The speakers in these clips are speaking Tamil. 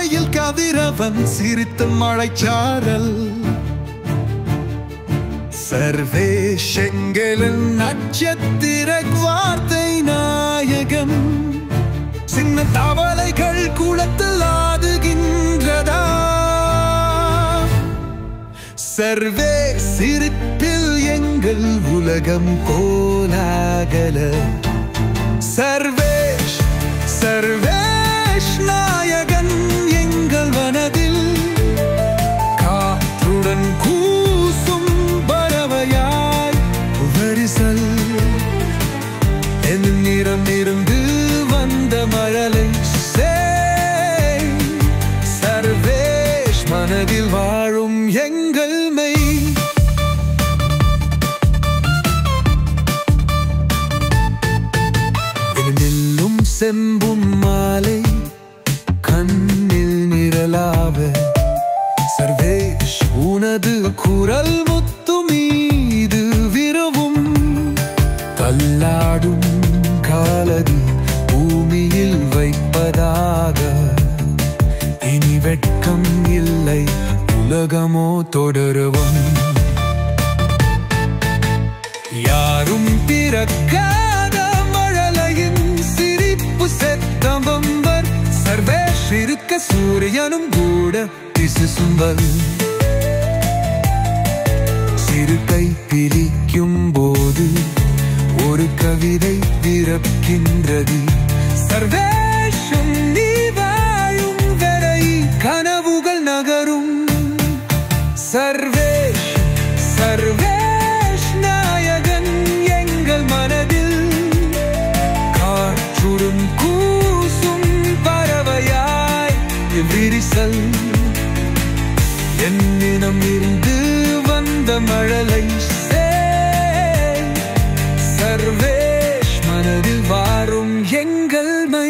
மாலையில் கதிரவன் சிரித்த மழைச்சாரல் சர்வேஷ் எங்களின் நட்சத்திர வார்த்தை நாயகன் சின்ன தவளைகள் குளத்தில் ஆடுகின்றதா சர்வேஷ் சிரிப்பில் எங்கள் உலகம் கோலாகல சர்வேஷ் சர்வேஷ் நாயகன் எங்கள் மனதில் காற்றுடன் கூசும் பறவையாய் வரிசல் என்னிடம் இருந்து வந்த மழலை சர்வேஷ் மனதில் வாழும் எங்கள் மெய் நெல்லும் செம்பும் மாலை கண்ணில் நிழலாக சர்வேஷ் உனது குரல் முத்து மீது விரவும் தள்ளாடும் காலடி பூமியில் வைப்பதாக இனி வெட்கம் இல்லை உலகமோ தொடருவோம் யாரும் பிறக்காத மழலையின் சிரிப்பு செத்தம்பர் சர்வேஷ் இருக்க சூரியனும் கூட திசுசும்பல் சிறுகை பிரிக்கும் போது ஒரு கவிதை பிறக்கின்றது சர்வேஷும் நீ வாழும் வரை கனவுகள் நகரும் சர்வேஷ் சர்வேஷ் நாயகன் எங்கள் மனதில் காற்றுடன் கூசும் பறவையாய் விரிசல் என்னிடம் இருந்து வந்த மழலை சர்வேஷ் மனதில் வாரும் எங்கள் மை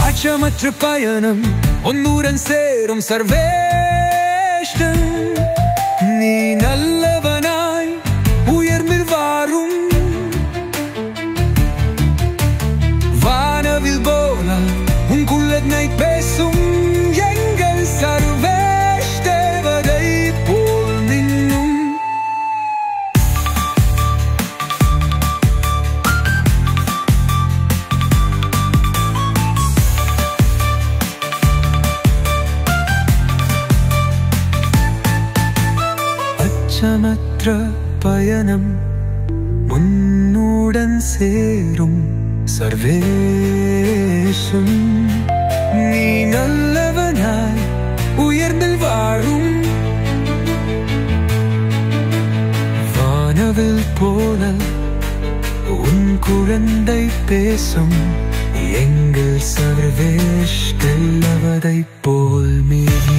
அச்சமற்ற பயணம் ஒன்னுடன் சேரும் சர்வேஷ் நீ நல்லவனாய் உயர்மில் வாரும் வானவில் போல உன் குள்ளனை பேசும் எங்கள் சர்வேஷ் தேவதை போல் நின்னும் அச்சமற்ற பயணம் முன்னுடன் சேரும் சர்வேஷும் நீ நல்லவனாய் உயர்ந்தில் வாழும் வானவில் போல உன் குழந்தை பேசும் எங்கள் சர்வேஷ் தெல்லவதை போல் மீது